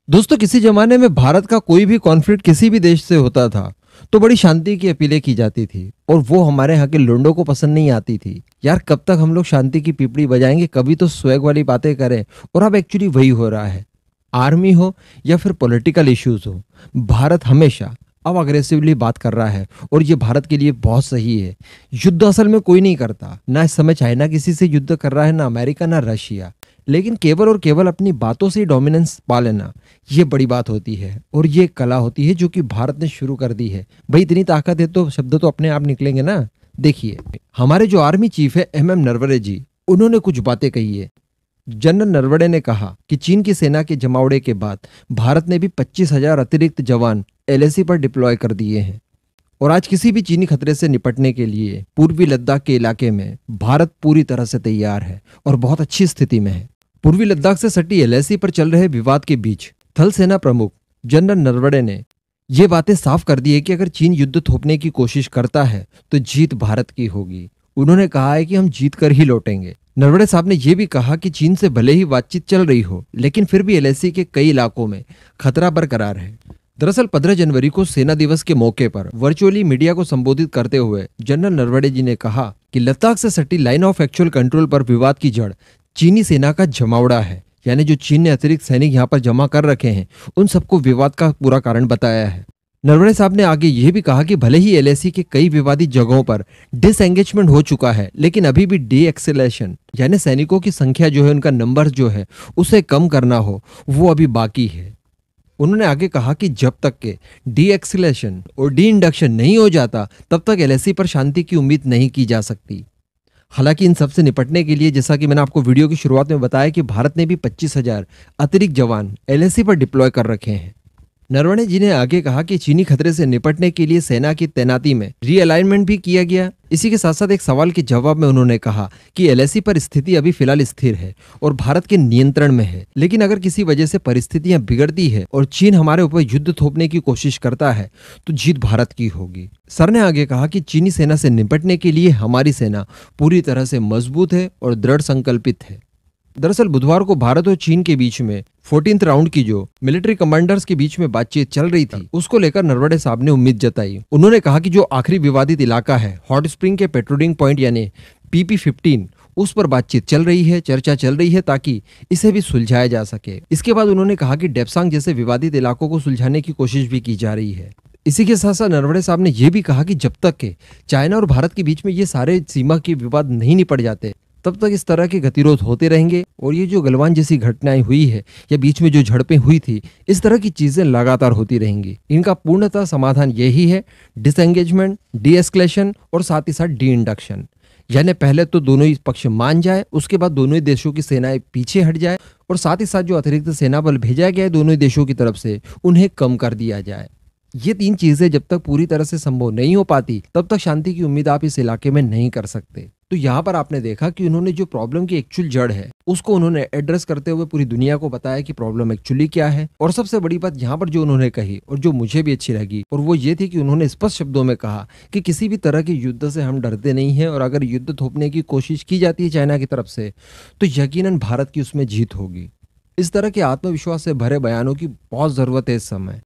दोस्तों, किसी जमाने में भारत का कोई भी कॉन्फ्लिक्ट किसी भी देश से होता था तो बड़ी शांति की अपीलें की जाती थी और वो हमारे यहाँ के लोंडों को पसंद नहीं आती थी। यार, कब तक हम लोग शांति की पीपड़ी बजाएंगे, कभी तो स्वैग वाली बातें करें। और अब एक्चुअली वही हो रहा है। आर्मी हो या फिर पॉलिटिकल इश्यूज हो, भारत हमेशा अब अग्रेसिवली बात कर रहा है और ये भारत के लिए बहुत सही है। युद्ध असल में कोई नहीं करता, ना इस समय चाइना किसी से युद्ध कर रहा है, ना अमेरिका, ना रशिया। लेकिन केवल और केवल अपनी बातों से ही डोमिनेंस पा लेना, ये बड़ी बात होती है और ये कला होती है जो कि भारत ने शुरू कर दी है। भाई, इतनी ताकत है तो शब्द तो अपने आप निकलेंगे ना। देखिए, हमारे जो आर्मी चीफ है एमएम नरवणे जी, उन्होंने कुछ बातें कही है। जनरल नरवणे ने कहा कि चीन की सेना के जमावड़े के बाद भारत ने भी 25,000 अतिरिक्त जवान एलएसी पर डिप्लॉय कर दिए हैं और आज किसी भी चीनी खतरे से निपटने के लिए पूर्वी लद्दाख के इलाके में भारत पूरी तरह से तैयार है और बहुत अच्छी स्थिति में है। पूर्वी लद्दाख से सटी एलएसी पर चल रहे विवाद के बीच थल सेना प्रमुख जनरल नरवणे ने ये बातें साफ कर दी है कि अगर चीन युद्ध थोपने की कोशिश करता है तो जीत भारत की होगी। उन्होंने कहा है कि हम जीत कर ही लौटेंगे। नरवणे साहब ने यह भी कहा कि चीन से भले ही बातचीत चल रही हो, लेकिन फिर भी एलएसी के कई इलाकों में खतरा बरकरार है। दरअसल 15 जनवरी को सेना दिवस के मौके पर वर्चुअली मीडिया को संबोधित करते हुए जनरल नरवणे जी ने कहा कि लद्दाख से सटी लाइन ऑफ एक्चुअल कंट्रोल पर विवाद की जड़ चीनी सेना का जमावड़ा है। यानी जो चीन ने अतिरिक्त सैनिक यहाँ पर जमा कर रखे हैं, उन सबको विवाद का पूरा कारण बताया है। नरवणे साहब ने आगे यह भी कहा कि भले ही एलएसी के कई विवादित जगहों पर डिसएंगेजमेंट हो चुका है, लेकिन अभी भी डी एक्सेलेशन यानी सैनिकों की संख्या जो है, उनका नंबर जो है उसे कम करना हो, वो अभी बाकी है। उन्होंने आगे कहा कि जब तक के डी एक्सेलेशन और डी इंडक्शन नहीं हो जाता, तब तक एलएसी पर शांति की उम्मीद नहीं की जा सकती। हालांकि इन सब से निपटने के लिए, जैसा कि मैंने आपको वीडियो की शुरुआत में बताया, कि भारत ने भी 25,000 अतिरिक्त जवान एलएसी पर डिप्लॉय कर रखे हैं। नरवणे जी ने आगे कहा कि चीनी खतरे से निपटने के लिए सेना की तैनाती में रीअलाइनमेंट भी किया गया। इसी के साथ साथ एक सवाल के जवाब में उन्होंने कहा कि एलएसी पर स्थिति अभी फिलहाल स्थिर है और भारत के नियंत्रण में है, लेकिन अगर किसी वजह से परिस्थितियां बिगड़ती है और चीन हमारे ऊपर युद्ध थोपने की कोशिश करता है तो जीत भारत की होगी। सर ने आगे कहा कि चीनी सेना से निपटने के लिए हमारी सेना पूरी तरह से मजबूत है और दृढ़ संकल्पित है। दरअसल बुधवार को भारत और चीन के बीच में 14th राउंड की जो मिलिट्री कमांडर्स के बीच में बातचीत चल रही थी, उसको लेकर नरवणे साहब ने उम्मीद जताई। उन्होंने कहा कि जो आखिरी विवादित इलाका है हॉट स्प्रिंग के पेट्रोलिंग पॉइंट यानी PP-15, उस पर बातचीत चल रही है, चर्चा चल रही है ताकि इसे भी सुलझाया जा सके। इसके बाद उन्होंने कहा कि डेप्सांग जैसे विवादित इलाकों को सुलझाने की कोशिश भी की जा रही है। इसी के साथ साथ नरवणे साहब ने यह भी कहा कि जब तक के चाइना और भारत के बीच में ये सारे सीमा के विवाद नहीं निपट जाते, तब तक इस तरह के गतिरोध होते रहेंगे और ये जो गलवान जैसी घटनाएं हुई है या बीच में जो झड़पें हुई थी, इस तरह की चीजें लगातार होती रहेंगी। इनका पूर्णतः समाधान यही है, डिसएंगेजमेंट, डी एस्केलेशन और साथ ही साथ डी इंडक्शन। यानी पहले तो दोनों ही पक्ष मान जाए, उसके बाद दोनों ही देशों की सेनाएं पीछे हट जाए और साथ ही साथ जो अतिरिक्त सेना बल भेजा गया है दोनों ही देशों की तरफ से, उन्हें कम कर दिया जाए। ये तीन चीजें जब तक पूरी तरह से संभव नहीं हो पाती, तब तक शांति की उम्मीद आप इस इलाके में नहीं कर सकते। तो यहाँ पर आपने देखा कि उन्होंने जो प्रॉब्लम की एक्चुअल जड़ है उसको उन्होंने एड्रेस करते हुए पूरी दुनिया को बताया कि प्रॉब्लम एक्चुअली क्या है। और सबसे बड़ी बात यहाँ पर जो उन्होंने कही और जो मुझे भी अच्छी लगी, और वो ये थी कि उन्होंने स्पष्ट शब्दों में कहा कि किसी भी तरह के युद्ध से हम डरते नहीं हैं और अगर युद्ध थोपने की कोशिश की जाती है चाइना की तरफ से तो यकीनन भारत की उसमें जीत होगी। इस तरह के आत्मविश्वास से भरे बयानों की बहुत जरूरत है इस समय।